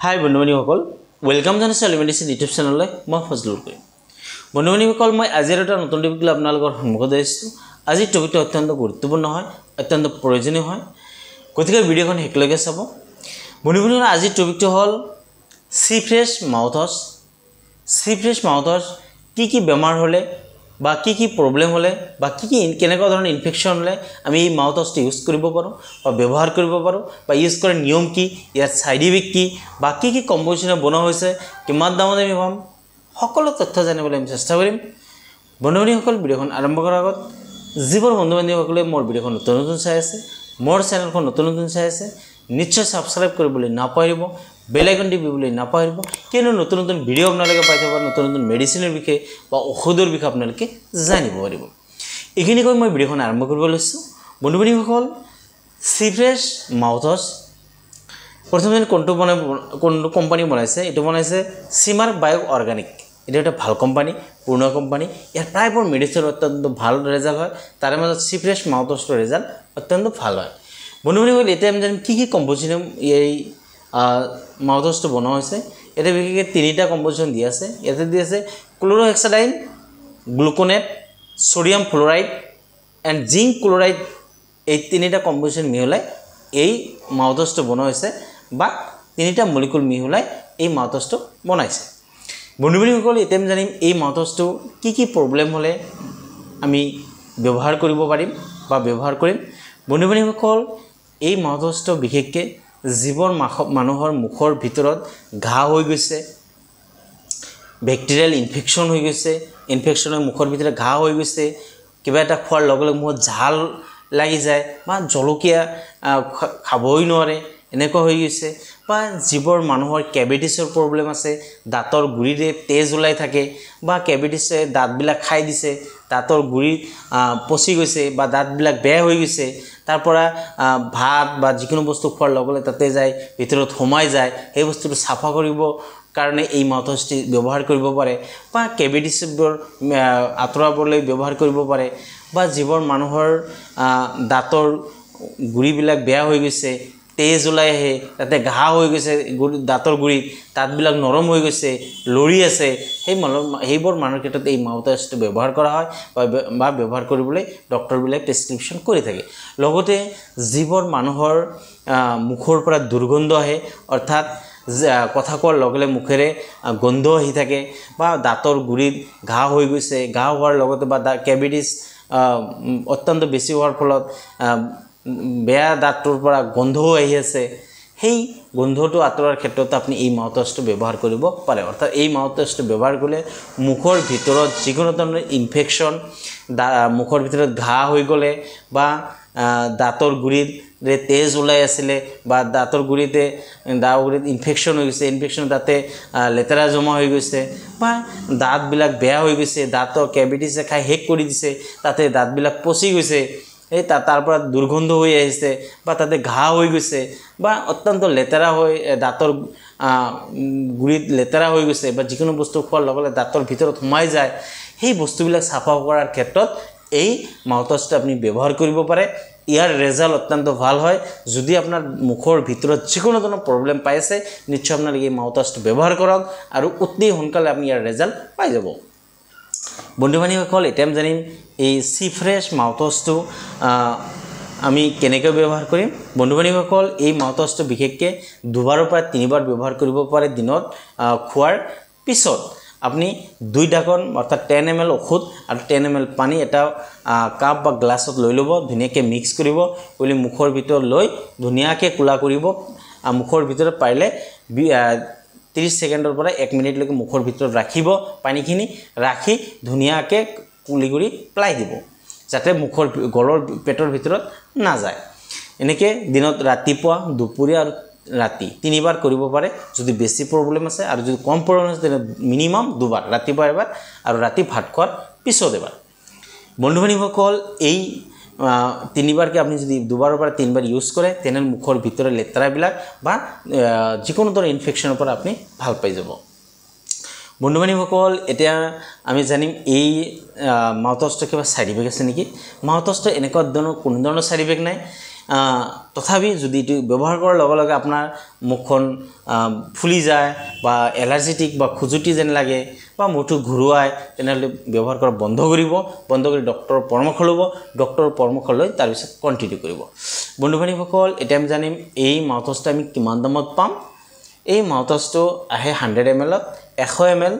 হাই বন্ধুবান্ধীসকল welcome জানাইছো এলিমেণ্টেশ্যন YouTube চেনেললৈ মই ফজলুল কৰিম বন্ধুবান্ধীসকল মই আজিৰ এটা নতুন টপিক লৈ আপোনালোকৰ সন্মুখত আহিছোঁ আজিৰ টপিকটো অত্যন্ত গুৰুত্বপূৰ্ণ হয় অত্যন্ত প্ৰয়োজনীয় হয় গতিকে ভিডিঅ'খন শেষলৈকে চাব বন্ধুবান্ধীসকল আজিৰ টপিকটো হ'ল সি ফ্ৰেছ মাউথছ কি বেমাৰ হ'লে বা কি প্ৰবলেম হ'লে বা কি কেনেকুৱা ধৰণৰ ইনফেকশ্যন হ'লে আমি এই মাউথৱাছটো ইউজ কৰিব পাৰোঁ বা ব্যৱহাৰ কৰিব পাৰোঁ বা ইউজ কৰাৰ নিয়ম কি ইয়াৰ সাইড ইফেক্ট কি বা কি কম্পোজিশ্যনে বনোৱা হৈছে কিমান দামত আমি পাম সকলো তথ্য জানিবলৈ আমি চেষ্টা কৰিম বন্ধুবান্ধীসকল ভিডিঅ'খন আৰম্ভ কৰাৰ আগত যিবোৰ বন্ধুবান্ধীসকলে মোৰ ভিডিঅ'খন নতুন চাই আছে মোৰ চেনেলখন নতুন চাই আছে নিশ্চয় সাবস্ক্ৰাইব কৰিবলৈ নাপাহৰিব বেল আইকন টিপিবলৈ নাপাহৰিব কিয়নো নতুন ভিডিঅ' আপোনালোকে পাই থাকিব নতুন মেডিচিনৰ বিষয়ে বা ঔষধৰ বিষয়ে আপোনালোকে জানিব পাৰিব এইখিনি কৈ মই ভিডিঅ'খন আৰম্ভ কৰিব লৈছোঁ বন্ধুবান্ধীসকল সি ফ্ৰেছ মাউথৱাছ প্ৰথমে কোনটো কোম্পানী বনাইছে এইটো বনাইছে চিমাৰ বায়ো অৰ্গানিক এটা একটা ভাল কোম্পানী পূৰ্ণ কোম্পানী ইয়াৰ প্ৰায়বোৰ মেডিচিন অত্যন্ত ভাল ৰেজাল্ট হয় তাৰ মাজত সি ফ্ৰেশ মাউথৱাছৰ রেজাল্ট অত্যন্ত ভাল হয় বন্ধুবান্ধীসকল এতিয়া আমি জানিম কি কম্পোজিশ্যন এই মাউথৱাছটো বনোৱা হৈছে এটা বিশেষকৈ তিনিটা কম্পোজিশ্যন দি আছে ইয়াতে দি আছে chlorhexidine gluconate sodium fluoride and zinc chloride এই তিনিটা কম্পোজিশ্যন মিহলাই এই মাউথৱাছটো বনোৱা হৈছে বা তিনিটা মলিকুল মিহলাই এই মাউথৱাছটো বনাইছে বন্ধুবান্ধীসকল এতিয়া আমি জানিম এই মাউথৱাছটো কি প্ৰবলেম হ'লে আমি ব্যৱহাৰ কৰিব পাৰিম বা ব্যৱহাৰ কৰিম বন্ধুবান্ধীসকল এই মাউথৱাছটো বিশেষকৈ যিবোৰ মানুহৰ মুখৰ ভিতৰত ঘা হৈ গৈছে বেক্টেৰিয়েল ইনফেকশ্যন হৈ গৈছে ইনফেকশ্যনৰ মুখৰ ভিতৰত ঘা হৈ গৈছে কিবা এটা খোৱাৰ লগে লগে মুখত ঝাল লাগি যায় বা জলকীয়া খাবই নোৱাৰে এনেকুৱা হৈ গৈছে বা যিবোৰ মানুহৰ কেভিটিছৰ প্ৰবলেম আছে দাঁতৰ গুৰিৰে তেজ ওলাই থাকে বা কেভিটিছে দাঁতবিলাক খাই দিছে দাঁতৰ গুৰি পচি গৈছে বা দাঁতবিলাক বেয়া হৈ গৈছে তাৰ পৰা ভাত বা যিকোনো বস্তু খোৱাৰ লগে লগে তাতে যায় ভিতৰত সোমাই যায় সেই বস্তুটো সাফা কৰিব কাৰণে এই মাউথৱাছটো ব্যৱহাৰ কৰিব পাৰে বা কেভিটিছবোৰ আঁতৰাবলৈ ব্যৱহাৰ কৰিব পাৰে বা যিবোৰ মানুহৰ দাঁতৰ গুৰিবিলাক বেয়া হৈ গৈছে তেজ ওলাই আহে তাতে ঘা হৈ গৈছে দাঁতৰ গুৰিত দাঁতবিলাক নৰম হৈ গৈছে লৰি আছে সেইবোৰ মানুহৰ ক্ষেত্ৰত এই মাউথৱাছটো ব্যৱহাৰ কৰা হয় বা ব্যৱহাৰ কৰিবলৈ ডক্টৰবিলাক প্ৰেছক্ৰিপশ্যন কৰি থাকে লগতে যিবোৰ মানুহৰ মুখৰ পৰা দুৰ্গন্ধ আহে অৰ্থাৎ কথা কোৱাৰ লগে লগে মুখেৰে গন্ধ আহি থাকে বা দাঁতৰ গুৰিত ঘা হৈ গৈছে ঘা হোৱাৰ লগতে বা কেভিটিছ অত্যন্ত বেছি হোৱাৰ ফলত বেয়া দাঁতৰ পৰা গন্ধও আহি আছে সেই গন্ধটো আঁতৰাৰ ক্ষেত্ৰত আপুনি এই মাউথৱাছটো ব্যৱহাৰ কৰিব পাৰে অৰ্থাৎ এই মাউথৱাছটো ব্যৱহাৰ কৰিলে মুখৰ ভিতৰত যিকোনো ধৰণৰ ইনফেকশ্যন মুখৰ ভিতৰত ঘা হৈ গ'লে বা দাঁতৰ গুৰিত তেজ ওলাই আছিলে বা দাঁতৰ গুৰিত ইনফেকশ্যন হৈ গৈছে ইনফেকশ্যন তাতে লেতেৰা জমা হৈ গৈছে বা দাঁতবিলাক বেয়া হৈ গৈছে দাঁতৰ কেভিটিছে খাই শেষ কৰি দিছে তাতে দাঁতবিলাক পচি গৈছে এই তাৰ পৰা দুৰ্গন্ধ হৈ আহিছে বা তাতে ঘা হৈ গৈছে বা অত্যন্ত লেতেৰা হৈ দাঁতৰ গুৰিত লেতেৰা হৈ গৈছে বা যিকোনো বস্তু খোৱাৰ লগে লগে দাঁতৰ ভিতৰত সোমাই যায় সেই বস্তুবিলাক চাফা কৰাৰ ক্ষেত্ৰত এই মাউথৱাছটো আপুনি ব্যৱহাৰ কৰিব পাৰে ইয়াৰ ৰেজাল্ট অত্যন্ত ভাল হয় যদি আপোনাৰ মুখৰ ভিতৰত যিকোনো ধৰণৰ প্ৰবলেম পাই আছে নিশ্চয় আপোনালোকে এই মাউথৱাছটো ব্যৱহাৰ কৰক আৰু অতি সোনকালে আপুনি ইয়াৰ ৰেজাল্ট পাই যাব বন্ধুবান্ধীসকল এতিয়া আমি জানিম এই সি ফ্ৰেছ মাউথৱাছটো আমি কেনেকৈ ব্যৱহাৰ কৰিম বন্ধুবান্ধীসকল এই মাউথৱাছটো বিশেষকৈ দুবাৰৰ পৰা তিনিবাৰ ব্যৱহাৰ কৰিব পাৰে দিনত খোৱাৰ পিছত আপনি 2 ঢাকন অর্থাৎ 10 ml ওষুধ আর 10 ml পানী এটা কাপ বা গ্লাছত লৈ লব ধুনিয়াকে মিক্স কৰিব বুলি মুখৰ ভিতৰত লৈ ধুনিয়াকে কুলা কৰিব মুখৰ ভিতৰত পাইলে 30 সেকেন্ডৰ পৰা 1 মিনিট লৈকে মুখৰ ভিতৰত ৰাখিব পানীখিনি ৰাখি ধুনিয়াকে কুলি কৰি প্লাই দিব যাতে মুখৰ গলৰ পেটৰ ভিতৰত না যায় এনেকে দিনত ৰাতিপুৱা দুপৰীয়া আৰু ৰাতি তিনিবাৰ কৰিব পাৰে যদি বেছি প্ৰবলেম আছে আৰু যদি কম প্ৰবলেম আছে তেনে মিনিমাম দুবাৰ ৰাতিপুৱা এবাৰ আৰু ৰাতি ভাত খোৱাৰ পিছত এবাৰ বন্ধুবান্ধীসকল এই তিনিবাৰকে আপুনি যদি দুবাৰৰ পৰা তিনিবাৰ ইউজ কৰে তেনে মুখৰ ভিতৰৰ লেতেৰাবিলাক বা যিকোনো ধৰণৰ ইনফেকশ্যনৰ পৰা আপুনি ভাল পাই যাব বন্ধুবান্ধীসকল এতিয়া আমি জানিম এই মাউথৱাছটো কিবা সাইড ইফেক্ট আছে নেকি মাউথৱাছটো এনেকুৱা ধৰণৰ কোনো ধৰণৰ সাইড ইফেক্ট নাই তথাপি যদি এইটো ব্যৱহাৰ কৰাৰ লগে লগে আপোনাৰ মুখখন ফুলি যায় বা এলাৰ্জেটিক বা খুজুতি যেন লাগে বা মুখটো ঘূৰোৱাই তেনেহ'লে ব্যৱহাৰ কৰা বন্ধ কৰি ডক্টৰৰ পৰামৰ্শ ল'ব ডক্টৰৰ পৰামৰ্শ লৈ তাৰপিছত কণ্টিনিউ কৰিব বন্ধু বান্ধৱীসকল এতিয়া আমি জানিম এই মাউথৱাছটো আমি কিমান দামত পাম এই মাউথৱাছটো আহে 100 ml 100 ml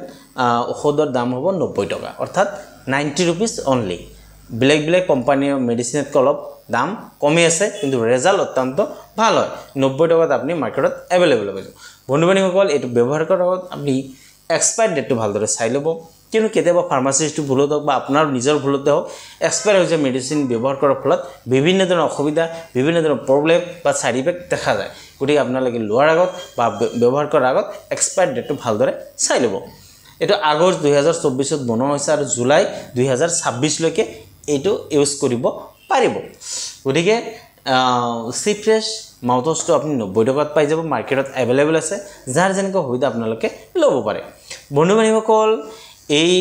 ঔষধৰ দাম হ'ব 90 টকা অৰ্থাৎ 90 rupees অনলি বেলেগ কোম্পানীৰ মেডিচিনতকৈ অলপ দাম কমে আছে কিন্তু ৰেজাল্ট অত্যন্ত ভাল হয় 90 টকাত আপুনি মাৰ্কেটত এভেইলেবল হ'ব বন্ধু বান্ধৱীসকল এইটো ব্যৱহাৰ কৰাৰ আগত আপুনি এক্সপায়াৰ ডেটটো ভালদৰে চাই ল'ব কিয়নো কেতিয়াবা ফাৰ্মাচিষ্টটো ভুলত হওক বা আপোনাৰ নিজৰ ভুলতে হওক এক্সপায়াৰ হৈ যায় মেডিচিন ব্যৱহাৰ কৰাৰ ফলত বিভিন্ন ধৰণৰ অসুবিধা বিভিন্ন ধৰণৰ প্ৰব্লেম বা সাইড ইফেক্ট দেখা যায় গতিকে আপোনালোকে লোৱাৰ আগত বা ব্যৱহাৰ কৰাৰ আগত এক্সপায়াৰ ডেটটো ভালদৰে চাই ল'ব এইটো আগষ্ট 2024ত বনোৱা হৈছে আৰু জুলাই 2026 লৈকে এইটো ইউজ কৰিব পাৰিব গতিকে সি ফ্ৰেছ মাউথৱাছটো আপুনি 90 টকাত পাই যাব মাৰ্কেটত এভেইলেবল আছে যাৰ যেনেকৈ সুবিধা আপোনালোকে ল'ব পাৰে বন্ধু বান্ধৱীসকল এই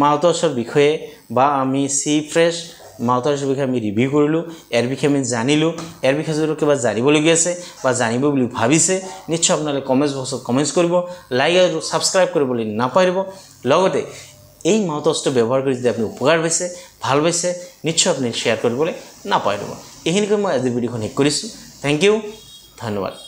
মাউথৱাছৰ বিষয়ে বা আমি সি ফ্ৰেছ মাউথৱাছৰ বিষয়ে আমি ৰিভিউ কৰিলোঁ ইয়াৰ বিষয়ে আমি জানিলোঁ ইয়াৰ বিষয়ে যদি কিবা জানিবলগীয়া আছে বা জানিব বুলি ভাবিছে নিশ্চয় আপোনালোকে কমেণ্টছ বক্সত কমেণ্টছ কৰিব লাইক আৰু ছাবস্ক্ৰাইব কৰিবলৈ নাপাহৰিব লগতে এই মাউথৱাছটো ব্যৱহাৰ কৰি যদি আপুনি উপকাৰ পাইছে ভাল পাইছে নিশ্চয় আপুনি শ্বেয়াৰ কৰিবলৈ নাপাহৰিব এইখিনিকৈ মই আজি ভিডিঅ'খন শেষ কৰিছোঁ থেংক ইউ ধন্যবাদ